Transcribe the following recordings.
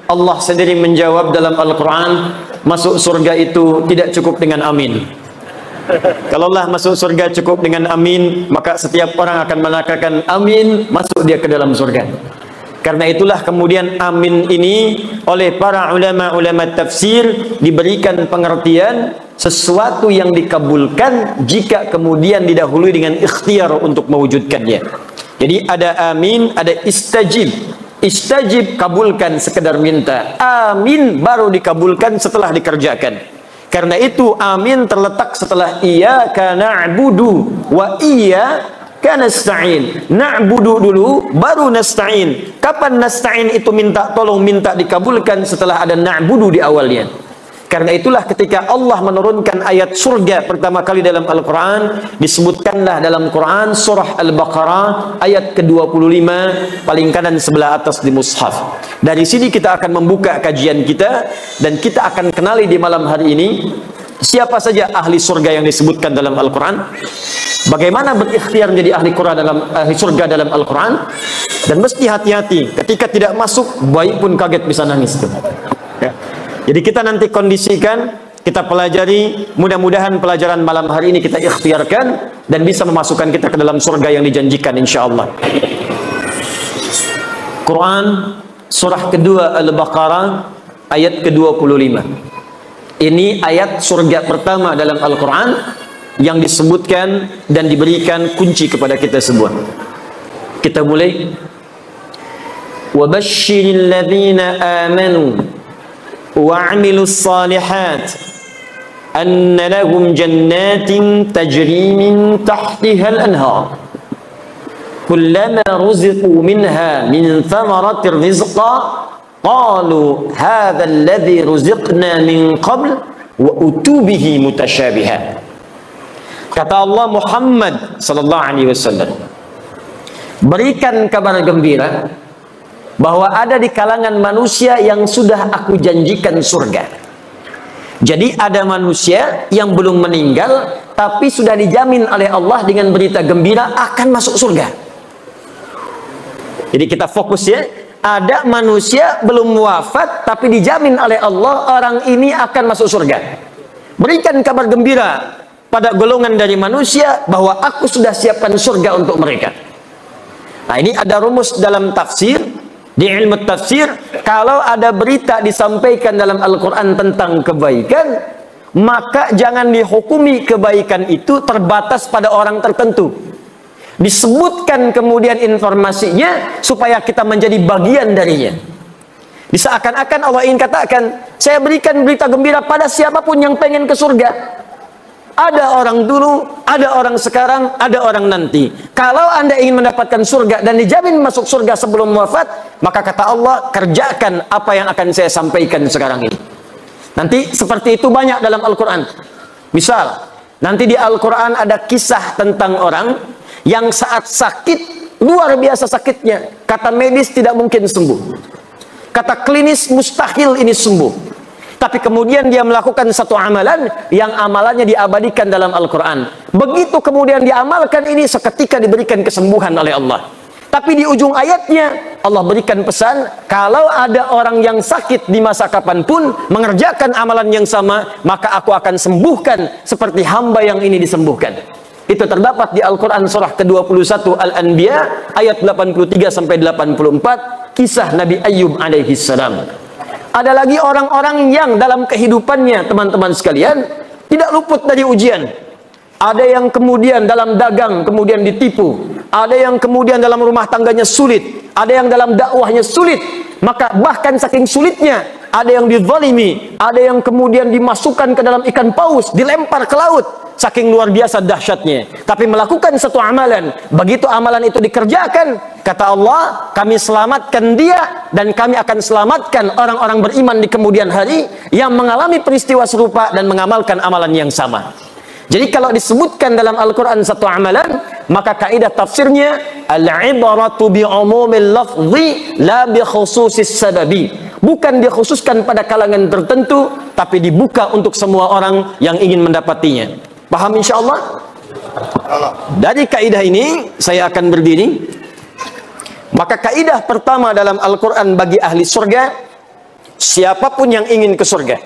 Allah sendiri menjawab dalam Al-Quran, masuk surga itu tidak cukup dengan amin. Kalau Allah masuk surga cukup dengan amin, maka setiap orang akan mengatakan amin, masuk dia ke dalam surga. Karena itulah kemudian amin ini oleh para ulama-ulama tafsir diberikan pengertian sesuatu yang dikabulkan jika kemudian didahului dengan ikhtiar untuk mewujudkannya. Jadi ada amin, ada istajib. Istajib, kabulkan sekedar minta. Amin baru dikabulkan setelah dikerjakan. Karena itu amin terletak setelah iyyaka na'budu wa iyyaka nasta'in. Na'budu dulu baru nasta'in. Kapan nasta'in itu minta tolong, minta dikabulkan setelah ada na'budu di awalnya. Karena itulah ketika Allah menurunkan ayat surga pertama kali dalam Al-Quran, disebutkanlah dalam Quran surah Al-Baqarah ayat ke-25 paling kanan sebelah atas di mushaf. Dari sini kita akan membuka kajian kita dan kita akan kenali di malam hari ini siapa saja ahli surga yang disebutkan dalam Al-Quran, bagaimana berikhtiar menjadi ahli surga dalam Al-Quran, dan mesti hati-hati ketika tidak masuk, bayi pun kaget bisa nangis. Ya. Jadi kita nanti kondisikan, kita pelajari, mudah-mudahan pelajaran malam hari ini kita ikhtiarkan dan bisa memasukkan kita ke dalam surga yang dijanjikan insyaallah. Quran surah kedua Al-Baqarah ayat ke-25. Ini ayat surga pertama dalam Al-Quran yang disebutkan dan diberikan kunci kepada kita semua. Kita mulai. وَبَشِّرِ الَّذِينَ آمَنُوا وَعَمِلُوا الصَّالِحَاتِ أَنَّ لَهُمْ جَنَّاتٍ تَجْرِي مِنْ تَحْتِهَا الْأَنْهَارُ كُلَّمَا رُزِقُوا مِنْهَا مِنْ ثَمَرَةٍ رِزْقًا قَالُوا هَذَا الَّذِي رُزِقْنَا مِنْ قَبْلُ وَأُتُوا بِهِ مُتَشَابِهًا. Kata Allah Muhammad sallallahu alaihi wasallam, berikan kabar gembira bahwa ada di kalangan manusia yang sudah aku janjikan surga. Jadi ada manusia yang belum meninggal tapi sudah dijamin oleh Allah dengan berita gembira akan masuk surga. Jadi kita fokus ya, ada manusia belum wafat tapi dijamin oleh Allah orang ini akan masuk surga. Berikan kabar gembira pada golongan dari manusia bahwa aku sudah siapkan surga untuk mereka. Nah, ini ada rumus dalam tafsir. Di ilmu tafsir, kalau ada berita disampaikan dalam Al-Quran tentang kebaikan, maka jangan dihukumi kebaikan itu terbatas pada orang tertentu. Disebutkan kemudian informasinya supaya kita menjadi bagian darinya. Seakan-akan Allah ingin katakan, saya berikan berita gembira pada siapapun yang pengen ke surga. Ada orang dulu, ada orang sekarang, ada orang nanti. Kalau Anda ingin mendapatkan surga dan dijamin masuk surga sebelum wafat, maka kata Allah, kerjakan apa yang akan saya sampaikan sekarang ini. Nanti seperti itu banyak dalam Al-Quran. Misal, nanti di Al-Quran ada kisah tentang orang yang saat sakit, luar biasa sakitnya. Kata medis tidak mungkin sembuh. Kata klinis mustahil ini sembuh. Tapi kemudian dia melakukan satu amalan yang amalannya diabadikan dalam Al-Quran. Begitu kemudian diamalkan ini, seketika diberikan kesembuhan oleh Allah. Tapi di ujung ayatnya Allah berikan pesan, kalau ada orang yang sakit di masa kapanpun mengerjakan amalan yang sama, maka aku akan sembuhkan seperti hamba yang ini disembuhkan. Itu terdapat di Al-Quran surah ke-21 Al-Anbiya ayat 83 sampai 84, kisah Nabi Ayyub alaihi salam. Ada lagi orang-orang yang dalam kehidupannya, teman-teman sekalian, tidak luput dari ujian. Ada yang kemudian dalam dagang kemudian ditipu. Ada yang kemudian dalam rumah tangganya sulit. Ada yang dalam dakwahnya sulit. Maka bahkan saking sulitnya, ada yang dizalimi. Ada yang kemudian dimasukkan ke dalam ikan paus, dilempar ke laut. Saking luar biasa dahsyatnya. Tapi melakukan satu amalan. Begitu amalan itu dikerjakan, kata Allah, kami selamatkan dia dan kami akan selamatkan orang-orang beriman di kemudian hari yang mengalami peristiwa serupa dan mengamalkan amalan yang sama. Jadi kalau disebutkan dalam Al-Quran satu amalan, maka kaidah tafsirnya al-ibaratu bi'umumil lafzi la bi khususis sababi. Bukan dikhususkan pada kalangan tertentu, tapi dibuka untuk semua orang yang ingin mendapatinya. Paham insyaallah? Dari kaidah ini saya akan berdiri. Maka kaidah pertama dalam Al-Quran bagi ahli surga, Siapapun yang ingin ke surga,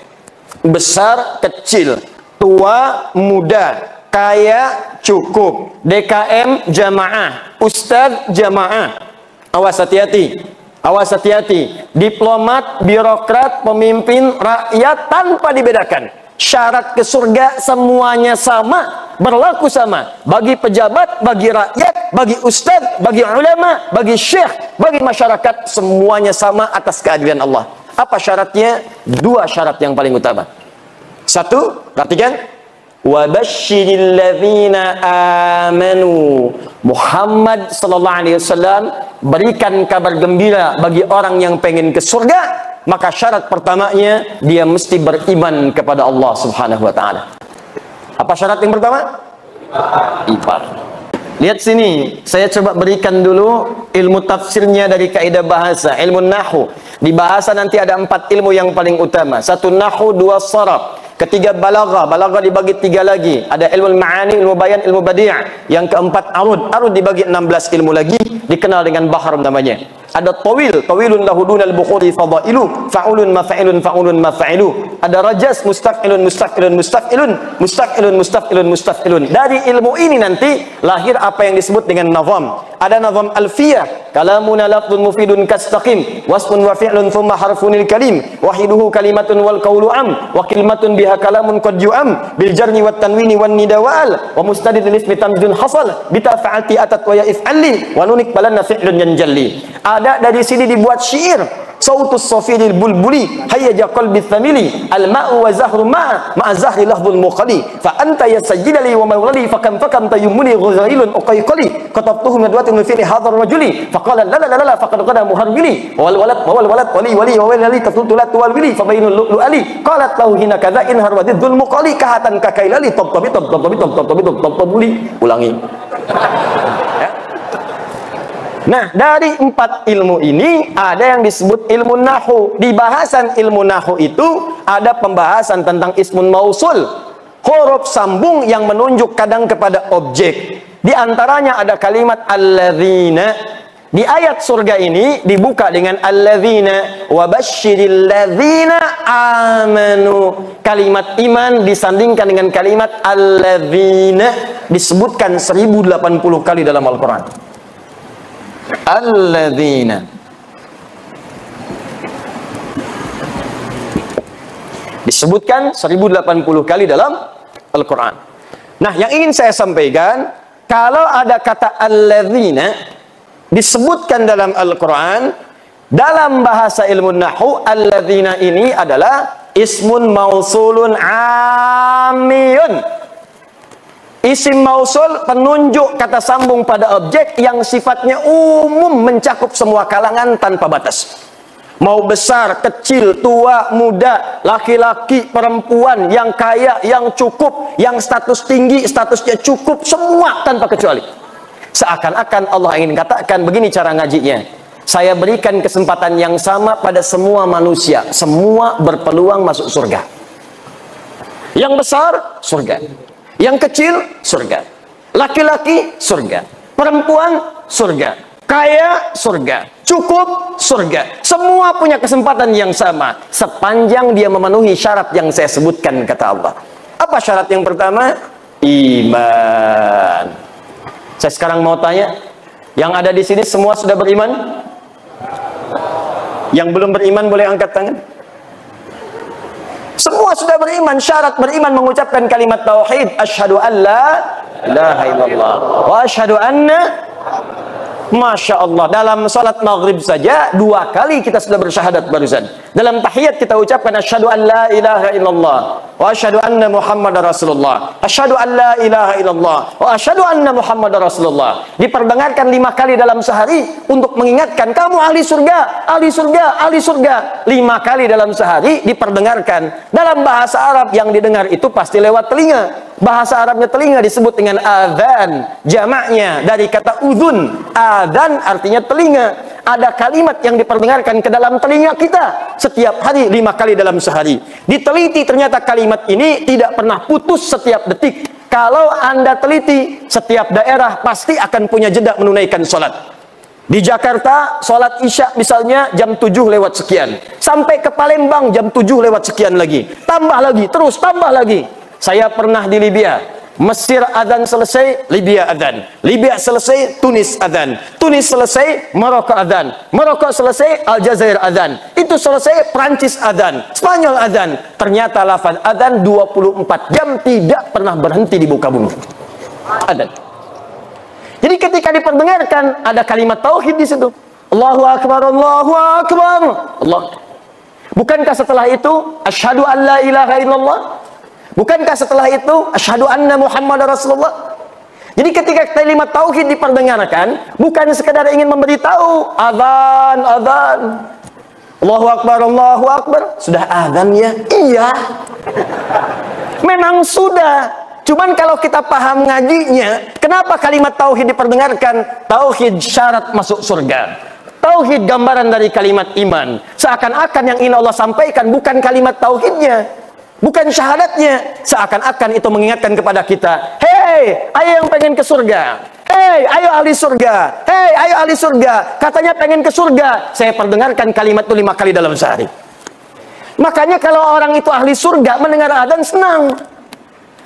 besar, kecil, tua, muda, kaya, cukup, DKM, jamaah, ustadz, jamaah, awas hati-hati, awas hati-hati, diplomat, birokrat, pemimpin, rakyat, tanpa dibedakan. Syarat ke surga semuanya sama, berlaku sama bagi pejabat, bagi rakyat, bagi ustadz, bagi ulama, bagi syekh, bagi masyarakat, semuanya sama atas keadilan Allah. Apa syaratnya? Dua syarat yang paling utama. Satu, perhatikan, wabashshiril ladzina amanu. Muhammad sallallahu alaihi wasallam berikan kabar gembira bagi orang yang pengen ke surga. Maka syarat pertamanya, dia mesti beriman kepada Allah Subhanahu wa taala. Apa syarat yang pertama? Iman. Lihat sini, saya coba berikan dulu ilmu tafsirnya dari kaidah bahasa, ilmu nahwu. Di bahasa nanti ada 4 ilmu yang paling utama. 1 nahwu, 2 sharaf, ketiga balaghah. Balaghah dibagi 3 lagi. Ada ilmu ma'ani, ilmu bayan, ilmu badi'. Yang keempat arud. Arud dibagi 16 ilmu lagi, dikenal dengan bahar namanya. Ada tawil, tawilun lahu dunal bukhuri fadailu, fa'ulun mafa'ilun fa'ulun mafa'ilu. Ada rajas, mustaqilun mustaqilun mustaqilun, mustaqilun mustaqilun mustaqilun. Dari ilmu ini nanti lahir apa yang disebut dengan nazam. Ada nazam alfiyah, kalamuna lafdun mufidun kastaqim, wasmun wa fi'lun thumma harfunil kalim, wahiduhu kalimatun wal qawlu am, wa kalimatun biha kalamun qad yu'am, bil jarni wat tanwini wan nidawal, wa mustadid lil ismi tamjidun hasal, bita fa'alti atat wa ya if'alli, wa nunik balanna fi'lun yanjalli. Ada dari sini dibuat syair, sautus safiril bulbuli hayya qalbi thamili, al ma'u wa zahru ma'a zahri lahdul muqali, fa anta ya sayyidali wa mawlali, fa kam tayyumuni ghuzailun uqayqali, katabtuhu madwatin fi hadhar rajuli, fa qala la la la la faqad qada muharwili, wal walad wali wali wa wali taftulat wal wili, fa bainul lu'lu ali, qalat lahu hina kadza in harwadidul muqali, kahatan kakailali tabtabuli. Ulangi. Nah, dari 4 ilmu ini ada yang disebut ilmu nahwu. Di bahasan ilmu nahwu itu ada pembahasan tentang ismun mausul, huruf sambung yang menunjuk kadang kepada objek. Di antaranya ada kalimat alladzina. Di ayat surga ini dibuka dengan alladzina wabashshiril ladzina amanu. Kalimat iman disandingkan dengan kalimat alladzina, disebutkan 1080 kali dalam Al-Quran. Alladzina. Disebutkan 1080 kali dalam Al-Quran. Nah, yang ingin saya sampaikan, kalau ada kata alladzina disebutkan dalam Al-Quran, dalam bahasa ilmu nahwu, alladzina ini adalah ismun mausulun amiyun. Isim mausul, penunjuk kata sambung pada objek yang sifatnya umum, mencakup semua kalangan tanpa batas. Mau besar, kecil, tua, muda, laki-laki, perempuan, yang kaya, yang cukup, yang status tinggi, statusnya cukup, semua tanpa kecuali. Seakan-akan Allah ingin katakan, begini cara ngajinya, saya berikan kesempatan yang sama pada semua manusia, semua berpeluang masuk surga. Yang besar, surga. Yang kecil, surga. Laki-laki, surga. Perempuan, surga. Kaya, surga. Cukup, surga. Semua punya kesempatan yang sama, sepanjang dia memenuhi syarat yang saya sebutkan, kata Allah. Apa syarat yang pertama? Iman. Saya sekarang mau tanya, yang ada di sini semua sudah beriman? Yang belum beriman boleh angkat tangan. Semua sudah beriman. Syarat beriman mengucapkan kalimat tauhid, asyhadu an la ilaha illallah wa asyhadu anna, Masya Allah, dalam salat maghrib saja 2 kali kita sudah bersyahadat barusan. Dalam tahiyat kita ucapkan asyhadu an la ilaha illallah wa asyhadu anna muhammadar rasulullah, asyhadu an la ilaha illallah wa asyhadu anna muhammadar rasulullah. Diperdengarkan 5 kali dalam sehari untuk mengingatkan kamu ahli surga, ahli surga, ahli surga. 5 kali dalam sehari diperdengarkan. Dalam bahasa Arab yang didengar itu pasti lewat telinga. Bahasa Arabnya telinga disebut dengan adzan, jamaknya dari kata udhun. Adzan artinya telinga. Ada kalimat yang diperdengarkan ke dalam telinga kita setiap hari 5 kali dalam sehari. Diteliti ternyata kalimat ini tidak pernah putus setiap detik. Kalau Anda teliti, setiap daerah pasti akan punya jeda menunaikan sholat. Di Jakarta, sholat isya misalnya jam 7 lewat sekian. Sampai ke Palembang jam 7 lewat sekian lagi. Tambah lagi, terus tambah lagi. Saya pernah di Libya. Mesir adzan selesai, Libya adzan. Libya selesai, Tunis adzan. Tunis selesai, Maroko adzan. Maroko selesai, Aljazair adzan. Itu selesai, Prancis adzan. Spanyol adzan. Ternyata lafaz adzan 24 jam tidak pernah berhenti di muka bumi. Adzan. Jadi ketika diperdengarkan ada kalimat tauhid di situ. Allahu akbar, Allahu akbar. Allah. Bukankah setelah itu asyhadu an la ilaha illallah? Bukankah setelah itu asyhadu anna Muhammadar Rasulullah? Jadi ketika kalimat tauhid diperdengarkan, bukan sekadar ingin memberitahu azan, azan. Allahu akbar, Allahu akbar. Sudah azan ya? Iya. Memang sudah. Cuman kalau kita paham ngajinya, kenapa kalimat tauhid diperdengarkan? Tauhid syarat masuk surga. Tauhid gambaran dari kalimat iman. Seakan-akan yang ingin Allah sampaikan bukan kalimat tauhidnya, bukan syahadatnya. Seakan-akan itu mengingatkan kepada kita, hei, ayo yang pengen ke surga. Hei, ayo ahli surga. Hei, ayo ahli surga. Katanya pengen ke surga. Saya perdengarkan kalimat itu 5 kali dalam sehari. Makanya kalau orang itu ahli surga, mendengar adzan senang.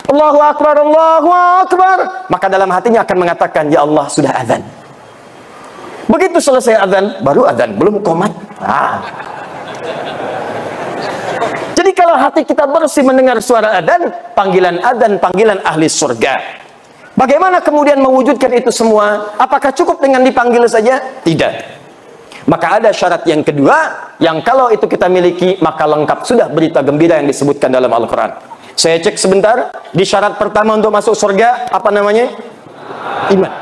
Allahu akbar, Allahu akbar. Maka dalam hatinya akan mengatakan, ya Allah sudah azan. Begitu selesai azan, baru azan, belum qomat. Jadi kalau hati kita bersih mendengar suara azan, panggilan ahli surga. Bagaimana kemudian mewujudkan itu semua? Apakah cukup dengan dipanggil saja? Tidak. Maka ada syarat yang kedua, yang kalau itu kita miliki, maka lengkap sudah berita gembira yang disebutkan dalam Al-Quran. Saya cek sebentar, di syarat pertama untuk masuk surga, apa namanya? Iman.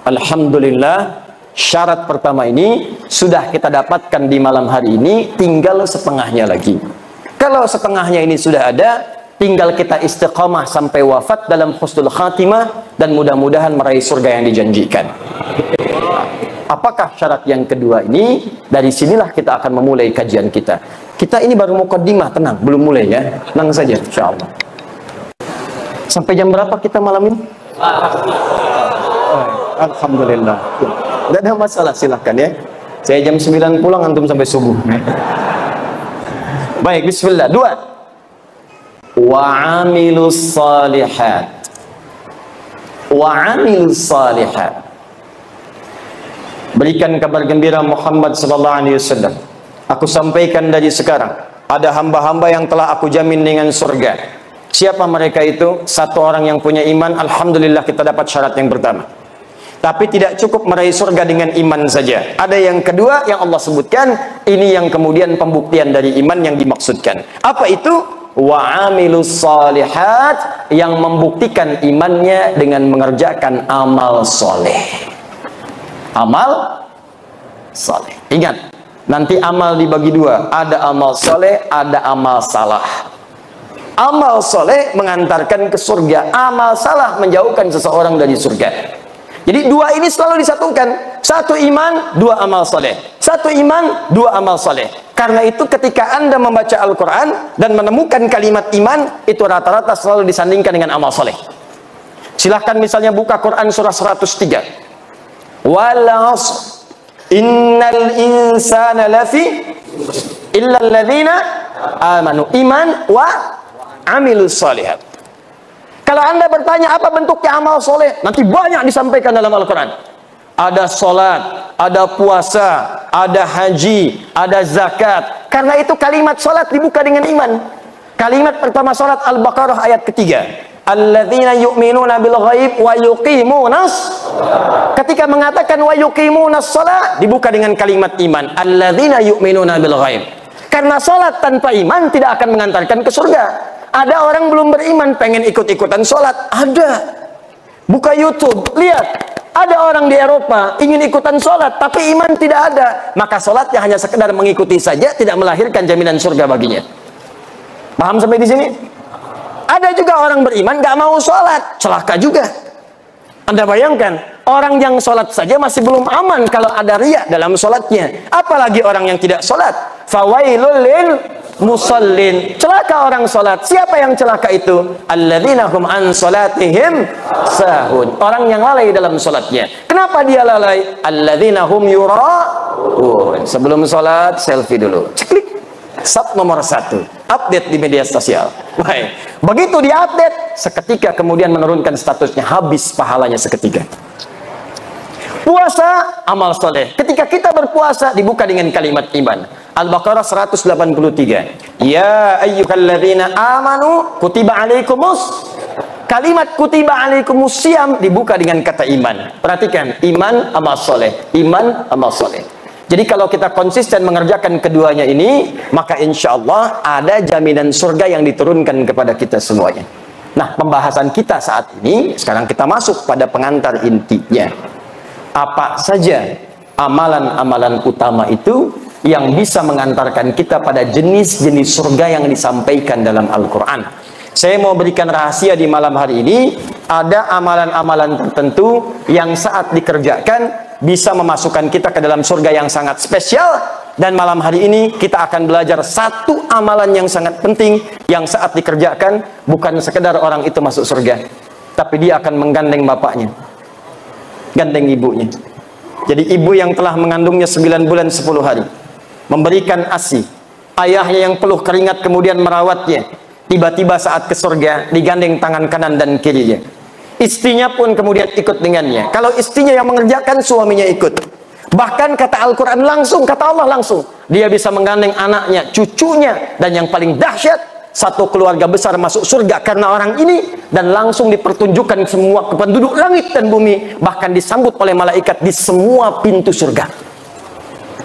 Alhamdulillah, syarat pertama ini sudah kita dapatkan di malam hari ini, tinggal setengahnya lagi. Kalau setengahnya ini sudah ada, tinggal kita istiqamah sampai wafat dalam husnul khatimah, dan mudah-mudahan meraih surga yang dijanjikan. Apakah syarat yang kedua ini? Dari sinilah kita akan memulai kajian kita. Kita ini baru mukaddimah, tenang, belum mulai ya. Tenang saja, insyaallah. Sampai jam berapa kita malam ini? Alhamdulillah. Tidak ada masalah, silahkan ya. Saya jam 9 pulang, antum sampai subuh. Baik, bismillah. 2. Wa'amilus salihat. Wa'amilus salihat. Berikan kabar gembira Muhammad sallallahu alaihi wasallam. Aku sampaikan dari sekarang, ada hamba-hamba yang telah aku jamin dengan surga. Siapa mereka itu? Satu orang yang punya iman, alhamdulillah kita dapat syarat yang pertama. Tapi tidak cukup meraih surga dengan iman saja. Ada yang kedua yang Allah sebutkan, ini yang kemudian pembuktian dari iman yang dimaksudkan. Apa itu? Wa'amilus salihat, yang membuktikan imannya dengan mengerjakan amal soleh. Amal soleh. Ingat, nanti amal dibagi dua. Ada amal soleh, ada amal salah. Amal soleh mengantarkan ke surga. Amal salah menjauhkan seseorang dari surga. Jadi dua ini selalu disatukan. Satu iman, dua amal soleh. Satu iman, dua amal soleh. Karena itu ketika Anda membaca Al-Quran dan menemukan kalimat iman, itu rata-rata selalu disandingkan dengan amal soleh. Silahkan misalnya buka Quran surah 103. Wal 'ashr innal insana lafi illa alladzina amanu, iman wa amilus shalihat. Kalau Anda bertanya apa bentuknya amal soleh, nanti banyak disampaikan dalam Al-Quran. Ada solat, ada puasa, ada haji, ada zakat. Karena itu kalimat solat dibuka dengan iman. Kalimat pertama solat Al-Baqarah ayat ketiga. Alladzina yu'minuna bil ghaib wa yuqimunas. Ketika mengatakan wa yuqimunas shalah, dibuka dengan kalimat iman. Alladzina yu'minuna bil ghaib. Karena salat tanpa iman tidak akan mengantarkan ke surga. Ada orang belum beriman pengen ikut-ikutan salat, ada. Buka YouTube, lihat. Ada orang di Eropa ingin ikutan salat tapi iman tidak ada. Maka salatnya hanya sekedar mengikuti saja, tidak melahirkan jaminan surga baginya. Paham sampai di sini? Ada juga orang beriman gak mau sholat, celaka juga. Anda bayangkan, orang yang sholat saja masih belum aman kalau ada riya dalam sholatnya. Apalagi orang yang tidak sholat. Fawailul lil musallin. Celaka orang salat. Siapa yang celaka itu? Alladzina hum an salatihim sahun. Orang yang lalai dalam salatnya. Kenapa dia lalai? Alladzina hum yura'un. Sebelum salat selfie dulu. Ceklik. Sub nomor 1. Update di media sosial. Baik. Begitu diupdate, seketika kemudian menurunkan statusnya, habis pahalanya seketika. Puasa, amal soleh. Ketika kita berpuasa, dibuka dengan kalimat iman. Al-Baqarah 183. Ya ayyuhalladzina amanu kutiba alaikumus. Kalimat kutiba alaikumus siyam dibuka dengan kata iman. Perhatikan, iman, amal soleh. Iman, amal soleh. Jadi kalau kita konsisten mengerjakan keduanya ini, maka insya Allah ada jaminan surga yang diturunkan kepada kita semuanya. Nah, pembahasan kita saat ini, sekarang kita masuk pada pengantar intinya. Apa saja amalan-amalan utama itu yang bisa mengantarkan kita pada jenis-jenis surga yang disampaikan dalam Al-Quran. Saya mau berikan rahasia di malam hari ini. Ada amalan-amalan tertentu yang saat dikerjakan bisa memasukkan kita ke dalam surga yang sangat spesial. Dan malam hari ini kita akan belajar satu amalan yang sangat penting yang saat dikerjakan bukan sekedar orang itu masuk surga, tapi dia akan menggandeng bapaknya, gandeng ibunya. Jadi ibu yang telah mengandungnya 9 bulan 10 hari, memberikan ASI, ayahnya yang peluh keringat kemudian merawatnya, tiba-tiba saat ke surga digandeng tangan kanan dan kirinya. Istrinya pun kemudian ikut dengannya. Kalau istrinya yang mengerjakan, suaminya ikut. Bahkan kata Al-Quran langsung, kata Allah langsung, dia bisa menggandeng anaknya, cucunya, dan yang paling dahsyat, satu keluarga besar masuk surga karena orang ini, dan langsung dipertunjukkan semua ke penduduk langit dan bumi, bahkan disambut oleh malaikat di semua pintu surga.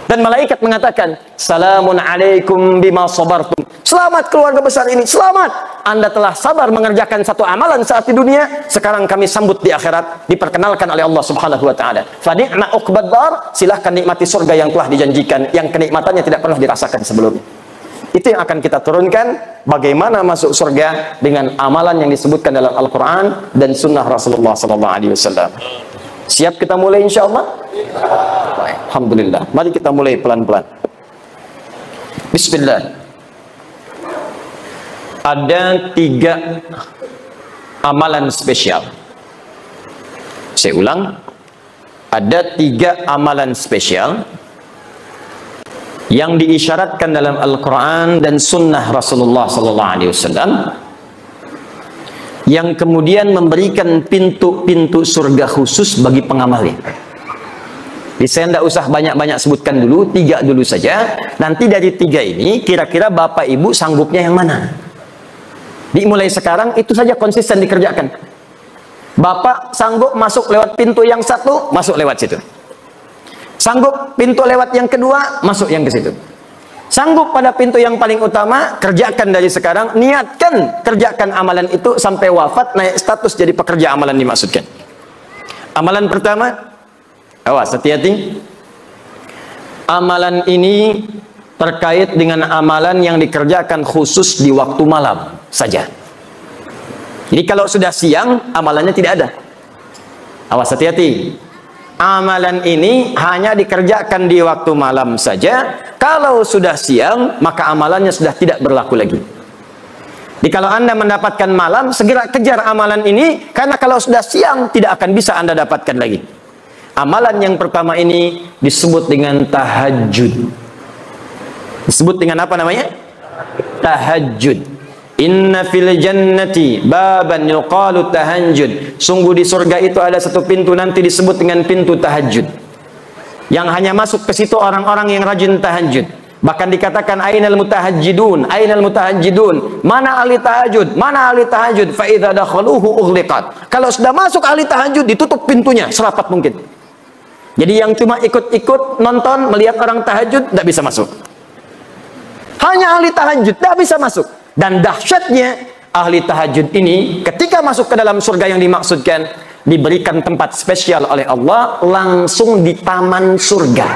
Dan malaikat mengatakan, salamun alaikum bima sabartum. Selamat keluarga besar ini, selamat. Anda telah sabar mengerjakan satu amalan saat di dunia, sekarang kami sambut di akhirat, diperkenalkan oleh Allah Subhanahu wa taala. Fa ni'ma uqbad dar, silahkan nikmati surga yang telah dijanjikan, yang kenikmatannya tidak pernah dirasakan sebelumnya. Itu yang akan kita turunkan, bagaimana masuk surga dengan amalan yang disebutkan dalam Al-Quran dan sunnah Rasulullah SAW. Siap kita mulai insya Allah? Alhamdulillah. Mari kita mulai pelan-pelan. Bismillah. Ada 3 amalan spesial. Saya ulang. Ada 3 amalan spesial yang diisyaratkan dalam Al-Quran dan sunnah Rasulullah SAW, yang kemudian memberikan pintu-pintu surga khusus bagi pengamalnya. Jadi saya tidak usah banyak-banyak sebutkan dulu, 3 dulu saja. Nanti dari 3 ini, kira-kira Bapak Ibu sanggupnya yang mana? Dimulai sekarang, itu saja konsisten dikerjakan. Bapak sanggup masuk lewat pintu yang 1, masuk lewat situ. Sanggup pintu lewat yang kedua, masuk yang ke situ. Sanggup pada pintu yang paling utama, kerjakan dari sekarang, niatkan kerjakan amalan itu sampai wafat, naik status jadi pekerja amalan dimaksudkan. Amalan pertama, awas hati-hati. Amalan ini terkait dengan amalan yang dikerjakan khusus di waktu malam saja. Jadi kalau sudah siang, amalannya tidak ada. Awas hati-hati. Amalan ini hanya dikerjakan di waktu malam saja. Kalau sudah siang, maka amalannya sudah tidak berlaku lagi. Jadi kalau Anda mendapatkan malam, segera kejar amalan ini, karena kalau sudah siang, tidak akan bisa Anda dapatkan lagi. Amalan yang pertama ini disebut dengan tahajud. Disebut dengan apa namanya? Tahajud. Inna fil jannati baban yuqalu tahajud. Sungguh di surga itu ada satu pintu nanti disebut dengan pintu tahajud, yang hanya masuk ke situ orang-orang yang rajin tahajud. Bahkan dikatakan ainal mutahajjidun, ainal mutahajjidun, mana ahli tahajud, mana ahli tahajud. Fa idza dakhaluhu ughliqat. Kalau sudah masuk ahli tahajud, ditutup pintunya serapat mungkin. Jadi yang cuma ikut-ikut nonton melihat orang tahajud tidak bisa masuk. Hanya ahli tahajud tidak bisa masuk. Dan dahsyatnya ahli tahajud ini ketika masuk ke dalam surga yang dimaksudkan, diberikan tempat spesial oleh Allah langsung di taman surga.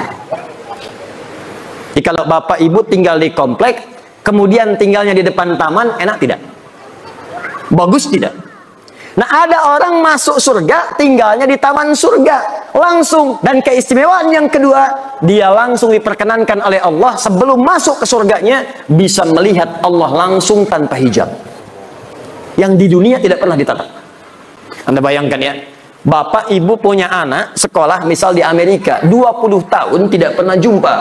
Jadi kalau Bapak Ibu tinggal di komplek, kemudian tinggalnya di depan taman, enak tidak? Bagus tidak? Nah, ada orang masuk surga tinggalnya di taman surga. langsung. Dan keistimewaan yang kedua, dia langsung diperkenankan oleh Allah sebelum masuk ke surganya bisa melihat Allah langsung tanpa hijab, yang di dunia tidak pernah ditatap. Anda bayangkan ya, bapak ibu punya anak sekolah misal di Amerika 20 tahun tidak pernah jumpa.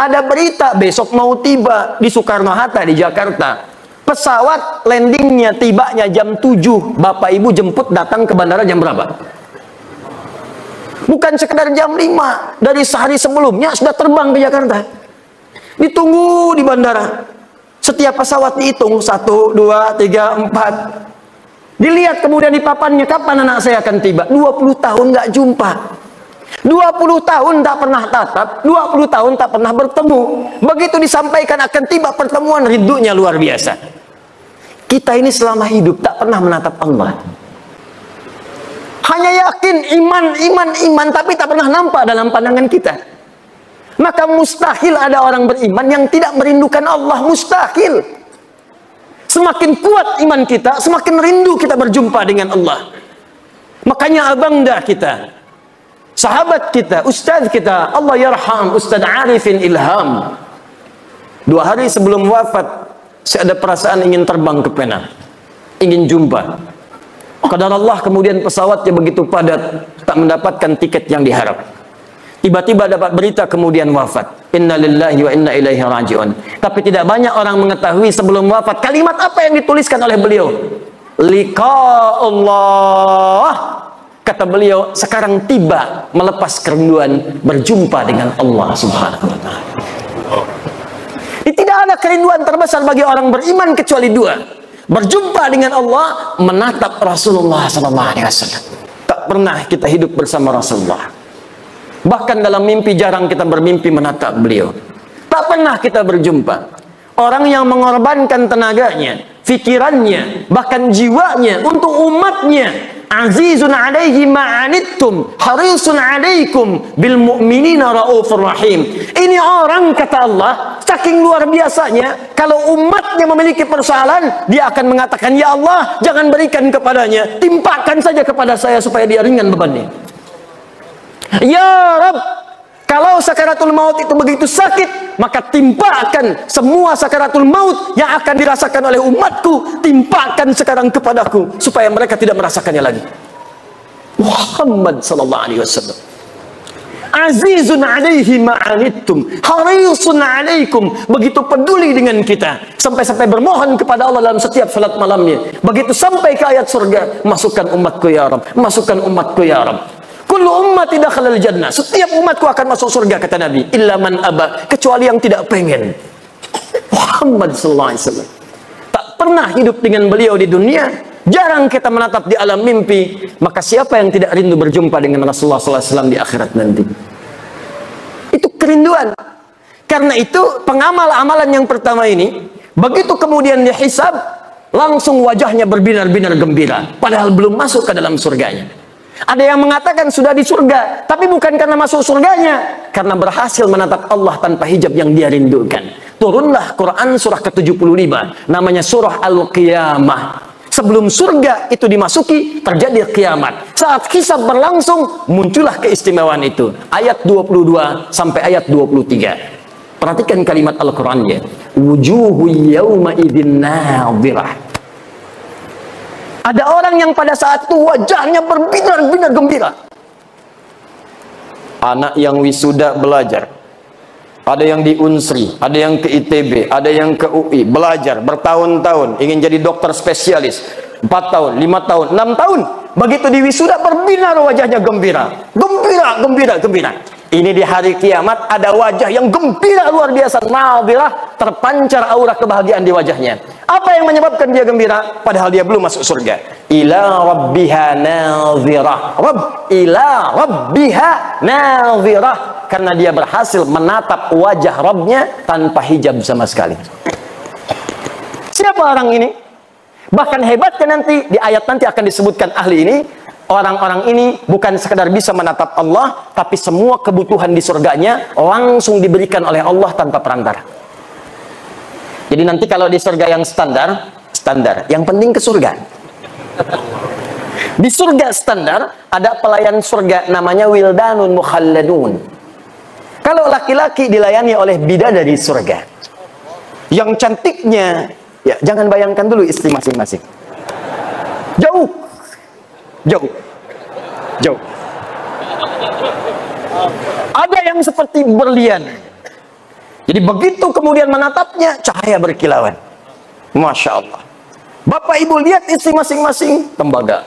Ada berita besok mau tiba di Soekarno-Hatta di Jakarta. Pesawat landingnya tibanya jam 7, bapak ibu jemput datang ke bandara jam berapa? Bukan sekedar jam 5, dari sehari sebelumnya sudah terbang ke Jakarta. Ditunggu di bandara. Setiap pesawat dihitung 1, 2, 3, 4. Dilihat kemudian di papannya kapan anak saya akan tiba. 20 tahun nggak jumpa. 20 tahun tak pernah tatap, 20 tahun tak pernah bertemu. Begitu disampaikan akan tiba pertemuan, rindunya luar biasa. Kita ini selama hidup tak pernah menatap Allah. Hanya yakin iman, tapi tak pernah nampak dalam pandangan kita. Maka mustahil ada orang beriman yang tidak merindukan Allah, mustahil. Semakin kuat iman kita, semakin rindu kita berjumpa dengan Allah. Makanya abangda kita, sahabat kita, ustaz kita, Allah yarham Ustaz Arifin Ilham, 2 hari sebelum wafat, saya ada perasaan ingin terbang ke Penang, ingin jumpa. Qadar Allah kemudian pesawatnya begitu padat, tak mendapatkan tiket yang diharap. Tiba-tiba dapat berita kemudian wafat. Inna lillahi wa inna ilaihi raji'un. Tapi tidak banyak orang mengetahui sebelum wafat kalimat apa yang dituliskan oleh beliau. Liqa Allah. Kata beliau, sekarang tiba melepas kerinduan berjumpa dengan Allah Subhanahu wa ta'ala. Tidak ada kerinduan terbesar bagi orang beriman kecuali 2. Berjumpa dengan Allah, menatap Rasulullah SAW. Tak pernah kita hidup bersama Rasulullah. Bahkan dalam mimpi jarang kita bermimpi menatap beliau. Tak pernah kita berjumpa. Orang yang mengorbankan tenaganya, fikirannya, bahkan jiwanya untuk umatnya. Azizun alaihi ma'anittum harisun alaikum bil mu'minina raufur rahim. Ini orang, kata Allah, saking luar biasanya, kalau umatnya memiliki persoalan, dia akan mengatakan, ya Allah, jangan berikan kepadanya, timpakan saja kepada saya supaya dia ringan bebannya. Ya Rabb, kalau sakaratul maut itu begitu sakit, maka timpakan semua sakaratul maut yang akan dirasakan oleh umatku, timpakan sekarang kepadaku supaya mereka tidak merasakannya lagi. Muhammad sallallahu alaihi wasallam. Azizun alaihi ma'anittum harisun alaikum, begitu peduli dengan kita sampai-sampai bermohon kepada Allah dalam setiap salat malamnya. Begitu sampai ke ayat surga, masukkan umatku ya Rabb, masukkan umatku ya Rabb. Kullu ummati dakhalal jannah, setiap umatku akan masuk surga, kata Nabi, illa man aba, kecuali yang tidak pengen. Muhammad sallallahu alaihi wasallam. Tak pernah hidup dengan beliau di dunia, jarang kita menatap di alam mimpi, maka siapa yang tidak rindu berjumpa dengan Rasulullah sallallahu alaihi wasallam di akhirat nanti? Itu kerinduan. Karena itu pengamal amalan yang pertama ini, begitu kemudian dihisab, langsung wajahnya berbinar-binar gembira, padahal belum masuk ke dalam surganya. Ada yang mengatakan sudah di surga, tapi bukan karena masuk surganya, karena berhasil menatap Allah tanpa hijab yang dia rindukan. Turunlah Quran surah ke-75, namanya surah Al-Qiyamah. Sebelum surga itu dimasuki, terjadi kiamat. Saat hisab berlangsung, muncullah keistimewaan itu. Ayat 22 sampai ayat 23. Perhatikan kalimat Al-Qurannya. Wujuhu yawma idhin nadhirah. Ada orang yang pada saat itu wajahnya berbinar-binar gembira. Anak yang wisuda belajar, ada yang di Unsri, ada yang ke ITB, ada yang ke UI, belajar bertahun-tahun, ingin jadi dokter spesialis, 4 tahun, 5 tahun, 6 tahun. Begitu di wisuda berbinar wajahnya gembira. Gembira, gembira, gembira. Ini di hari kiamat ada wajah yang gembira luar biasa, nadhirah, terpancar aura kebahagiaan di wajahnya. Apa yang menyebabkan dia gembira? Padahal dia belum masuk surga. Ila rabbiha nadhirah. Rabb, ila rabbiha nadhirah. Karena dia berhasil menatap wajah Rabbnya tanpa hijab sama sekali. Siapa orang ini? Bahkan hebatnya nanti, di ayat nanti akan disebutkan ahli ini. Orang-orang ini bukan sekadar bisa menatap Allah, tapi semua kebutuhan di surganya langsung diberikan oleh Allah tanpa perantara. Jadi nanti kalau di surga yang standar, yang penting ke surga. Di surga standar ada pelayan surga namanya wildanun mukhalladun. Kalau laki-laki dilayani oleh bidadari surga yang cantiknya, ya jangan bayangkan dulu istri masing-masing. Jauh. Ada yang seperti berlian. Jadi begitu kemudian menatapnya, cahaya berkilauan. Masya Allah. Bapak ibu lihat istri masing-masing, tembaga.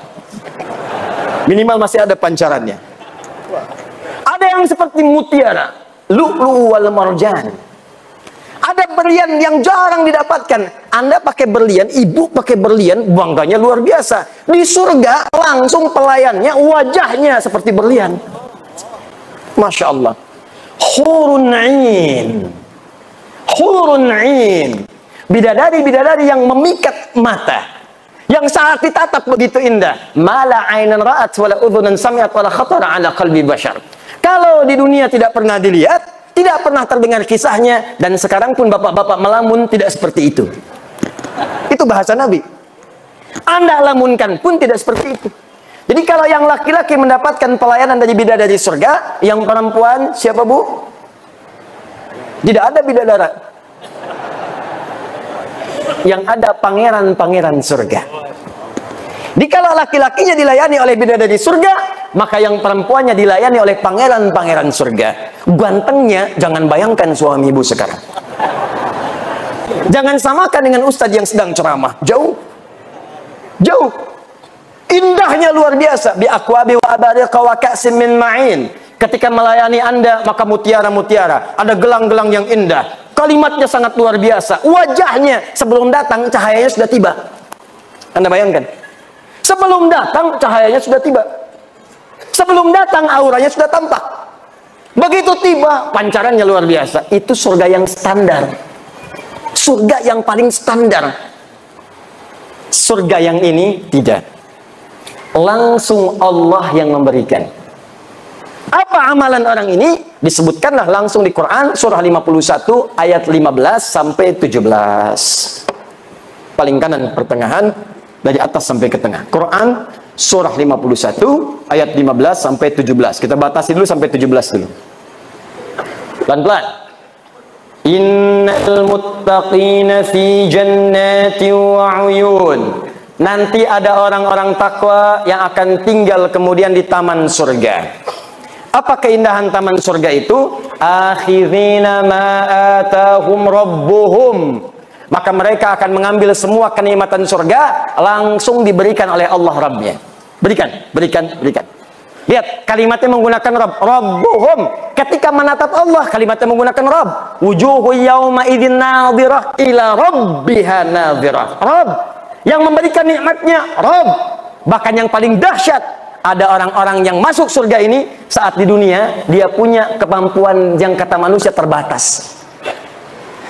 Minimal masih ada pancarannya. Ada yang seperti mutiara, lu'lu' wal marjan. Ada berlian yang jarang didapatkan. Anda pakai berlian, ibu pakai berlian, bangganya luar biasa. Di surga langsung pelayannya, wajahnya seperti berlian. Masya Allah. Hurun 'ain. Hurun 'ain. Bidadari-bidadari yang memikat mata, yang saat ditatap begitu indah. Mala 'ainan ra'at wala udhunan sami'at wala khatara 'ala qalbi bashar. Kalau di dunia tidak pernah dilihat, tidak pernah terdengar kisahnya, dan sekarang pun bapak-bapak melamun tidak seperti itu. Itu bahasa Nabi. Anda lamunkan pun tidak seperti itu. Jadi kalau yang laki-laki mendapatkan pelayanan dari bidadari surga, yang perempuan siapa bu? Tidak ada bidadara. Yang ada pangeran-pangeran surga. Jadi kalau laki-lakinya dilayani oleh bidadari surga, maka yang perempuannya dilayani oleh pangeran-pangeran surga. Gantengnya jangan bayangkan suami ibu sekarang. Jangan samakan dengan ustadz yang sedang ceramah. Jauh. Indahnya luar biasa. Bi aqwabi wa abariqa wa ka'sin min ma'in. Ketika melayani Anda, maka mutiara-mutiara, ada gelang-gelang yang indah. Kalimatnya sangat luar biasa. Wajahnya sebelum datang cahayanya sudah tiba. Anda bayangkan. Sebelum datang cahayanya sudah tiba. Sebelum datang auranya sudah tampak. Begitu tiba pancarannya luar biasa. Itu surga yang standar. Surga yang paling standar. Surga yang ini tidak. Langsung Allah yang memberikan. Apa amalan orang ini? Disebutkanlah langsung di Quran surah 51 ayat 15 sampai 17. Paling kanan pertengahan, dari atas sampai ke tengah. Quran surah 51 ayat 15 sampai 17. Kita batasi dulu sampai 17 dulu. Pelan-pelan. Innal muttaqina fi jannati wa 'uyun. Nanti ada orang-orang takwa yang akan tinggal kemudian di taman surga. Apa keindahan taman surga itu? Akhirina ma atahum rabbuhum. Maka mereka akan mengambil semua kenikmatan surga, langsung diberikan oleh Allah Rabbnya. Berikan. Lihat, kalimatnya menggunakan Rabb. Rabbuhum. Ketika menatap Allah, kalimatnya menggunakan Rabb. Wujuhu yawma idin nadhirah ila rabbiha nadhirah. Rabb. Yang memberikan nikmatnya, Rabb. Bahkan yang paling dahsyat, ada orang-orang yang masuk surga ini, saat di dunia, dia punya kemampuan yang kata manusia terbatas.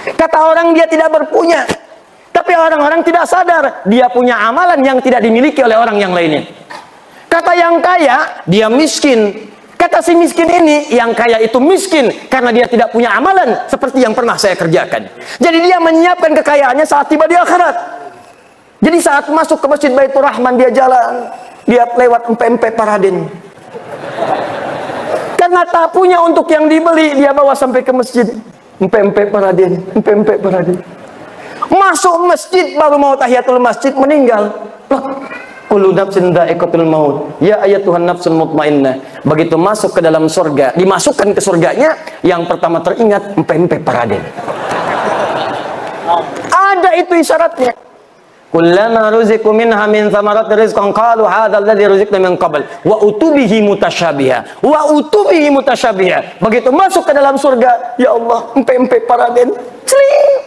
Kata orang dia tidak berpunya, tapi orang-orang tidak sadar dia punya amalan yang tidak dimiliki oleh orang yang lainnya. Kata yang kaya, dia miskin. Kata si miskin ini, yang kaya itu miskin karena dia tidak punya amalan seperti yang pernah saya kerjakan. Jadi dia menyiapkan kekayaannya saat tiba di akhirat. Jadi saat masuk ke Masjid Baitur Rahman, dia jalan, dia lewat empe-empe Paraden. Karena tak punya untuk yang dibeli, dia bawa sampai ke masjid. Empe-empe Paraden. Masuk masjid, baru mau tahiyatul masjid, meninggal. Kullu nafsin dha'iqatul maut. Ya ayyatuhan nafsul mutmainnah. Begitu masuk ke dalam surga, dimasukkan ke surganya, yang pertama teringat empe-empe Paraden. Ada itu isyaratnya. Kullama ruziqu minha min thamarati rizqan qalu hadzal ladzi ruziqna min qabl wa utubihi mutasyabiha Begitu masuk ke dalam surga, ya Allah, empe-empe Paraden,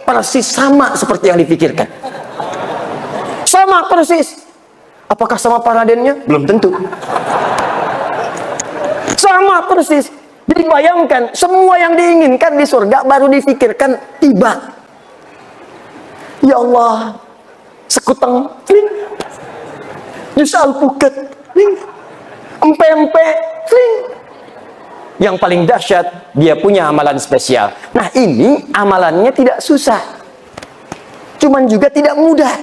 persis sama seperti yang dipikirkan. Sama persis. Apakah sama Paradennya? Belum tentu. Sama persis. Jadi bayangkan, semua yang diinginkan di surga baru difikirkan tiba. Ya Allah, sekutang, jus alpukat, empe-empe, yang paling dahsyat, dia punya amalan spesial. Nah, ini amalannya tidak susah, cuman juga tidak mudah.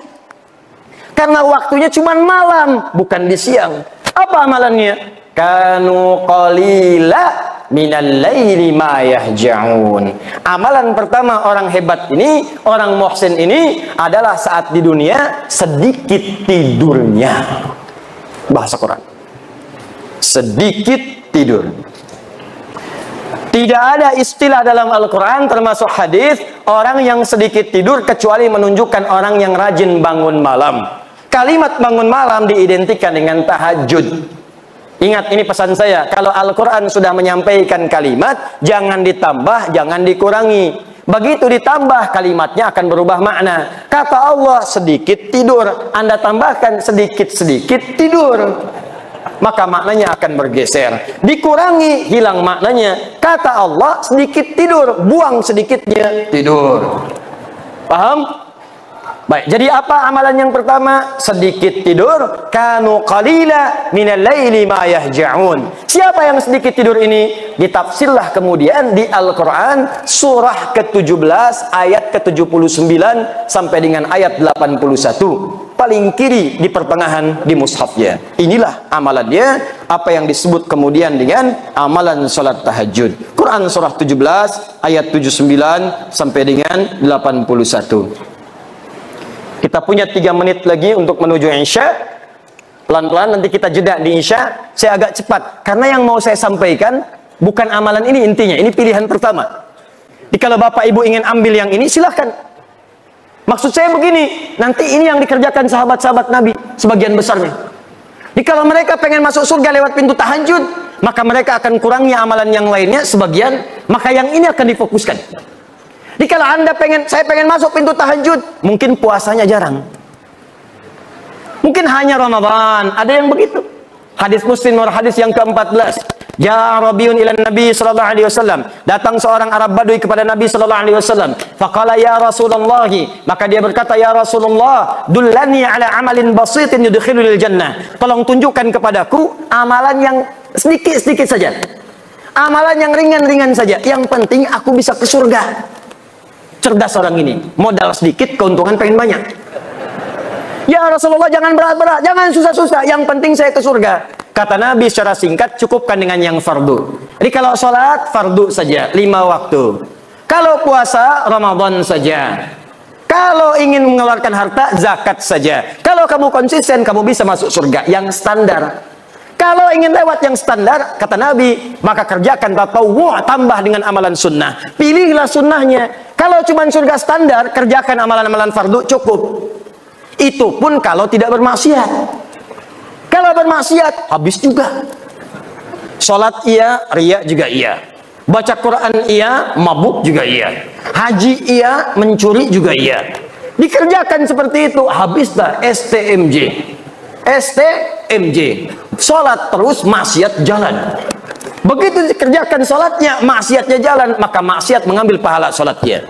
Karena waktunya cuma malam, bukan di siang. Apa amalannya? Kanu qalila minal laili ma yahja'un. Amalan pertama orang hebat ini, orang muhsin ini adalah saat di dunia sedikit tidurnya. Bahasa Quran. Sedikit tidur. Tidak ada istilah dalam Al-Quran termasuk hadis orang yang sedikit tidur kecuali menunjukkan orang yang rajin bangun malam. Kalimat bangun malam diidentikan dengan tahajud. Ingat, ini pesan saya, kalau Al-Quran sudah menyampaikan kalimat, jangan ditambah, jangan dikurangi. Begitu ditambah, kalimatnya akan berubah makna. Kata Allah, sedikit tidur. Anda tambahkan sedikit-sedikit tidur, maka maknanya akan bergeser. Dikurangi, hilang maknanya. Kata Allah, sedikit tidur, buang sedikitnya tidur. Paham? Baik, jadi apa amalan yang pertama? Sedikit tidur. Kanu qalila minal laili ma yahja'un. Siapa yang sedikit tidur ini? Ditafsirlah kemudian di Al-Quran surah ke-17 ayat ke-79 sampai dengan ayat 81. Paling kiri di pertengahan di mushafnya. Inilah amalannya, apa yang disebut kemudian dengan amalan salat tahajud. Quran surah 17 ayat 79 sampai dengan 81. Kita punya 3 menit lagi untuk menuju Isya. Pelan-pelan nanti kita jeda di Isya. Saya agak cepat karena yang mau saya sampaikan bukan amalan ini intinya. Ini pilihan pertama. Jadi kalau Bapak Ibu ingin ambil yang ini silahkan. Maksud saya begini, nanti ini yang dikerjakan sahabat-sahabat Nabi sebagian besarnya. Jadi kalau mereka pengen masuk surga lewat pintu tahajud, maka mereka akan kurangi amalan yang lainnya sebagian, maka yang ini akan difokuskan. Jadi kalau Anda saya pengen masuk pintu tahajud, mungkin puasanya jarang. Mungkin hanya Ramadan, ada yang begitu. Hadis Muslim nomor hadis yang ke-14. Ya Rabiun ilan Nabi sallallahu alaihi wasallam. Datang seorang Arab Badui kepada Nabi sallallahu alaihi wasallam. Faqala ya Rasulullah, maka dia berkata, ya Rasulullah, dullani ala amalin basitin yudkhilul jannah. Tolong tunjukkan kepadaku amalan yang sedikit-sedikit saja. Amalan yang ringan-ringan saja. Yang penting aku bisa ke surga. Cerdas orang ini, modal sedikit, keuntungan pengen banyak. Ya Rasulullah, jangan berat-berat, jangan susah-susah, yang penting saya ke surga. Kata Nabi secara singkat, cukupkan dengan yang fardu. Jadi kalau sholat, fardu saja, 5 waktu. Kalau puasa, Ramadan saja. Kalau ingin mengeluarkan harta, zakat saja. Kalau kamu konsisten, kamu bisa masuk surga yang standar. Kalau ingin lewat yang standar, kata Nabi, maka kerjakan tatawwu', tambah dengan amalan sunnah. Pilihlah sunnahnya. Kalau cuma surga standar, kerjakan amalan-amalan fardu, cukup. Itu pun kalau tidak bermaksiat. Kalau bermaksiat, habis juga. Sholat iya, riya juga iya. Baca Quran iya, mabuk juga iya. Haji iya, mencuri juga iya. Dikerjakan seperti itu, habislah STMJ. STMJ. Sholat terus, maksiat jalan. Begitu dikerjakan sholatnya, maksiatnya jalan, maka maksiat mengambil pahala sholatnya.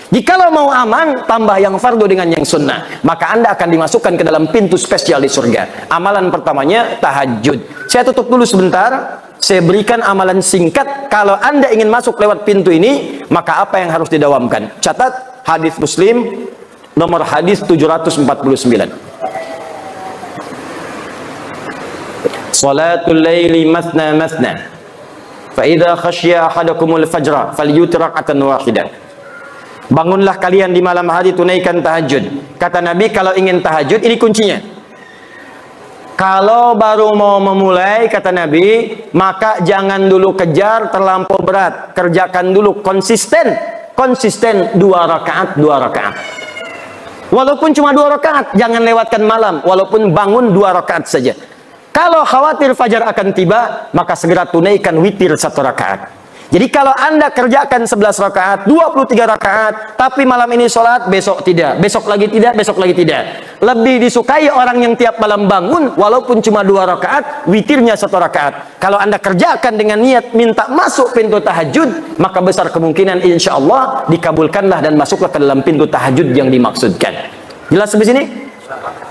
Jikalau mau aman, tambah yang fardu dengan yang sunnah, maka Anda akan dimasukkan ke dalam pintu spesial di surga. Amalan pertamanya tahajud. Saya tutup dulu sebentar. Saya berikan amalan singkat. Kalau Anda ingin masuk lewat pintu ini, maka apa yang harus didawamkan? Catat hadis Muslim nomor hadis 749. Salatul laili masna masna. Fa idza khashiya ahadakumul fajra falyutir rak'atan wahidah. Bangunlah kalian di malam hari, tunaikan tahajud. Kata Nabi, kalau ingin tahajud, ini kuncinya. Kalau baru mau memulai, kata Nabi, maka jangan dulu kejar terlampau berat. Kerjakan dulu konsisten. Konsisten 2 rakaat, 2 rakaat. Walaupun cuma 2 rakaat, jangan lewatkan malam. Walaupun bangun 2 rakaat saja. Kalau khawatir fajar akan tiba, maka segera tunaikan witir 1 rakaat. Jadi kalau Anda kerjakan 11 rakaat, 23 rakaat, tapi malam ini sholat, besok tidak, besok lagi tidak, besok lagi tidak. Lebih disukai orang yang tiap malam bangun, walaupun cuma 2 rakaat, witirnya 1 rakaat. Kalau Anda kerjakan dengan niat minta masuk pintu tahajud, maka besar kemungkinan insya Allah dikabulkanlah dan masuklah ke dalam pintu tahajud yang dimaksudkan. Jelas sampai sini?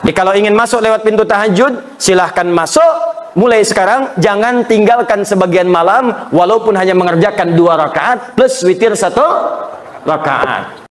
Jadi kalau ingin masuk lewat pintu tahajud, silahkan masuk. Mulai sekarang jangan tinggalkan sebagian malam walaupun hanya mengerjakan 2 rakaat plus witir 1 rakaat.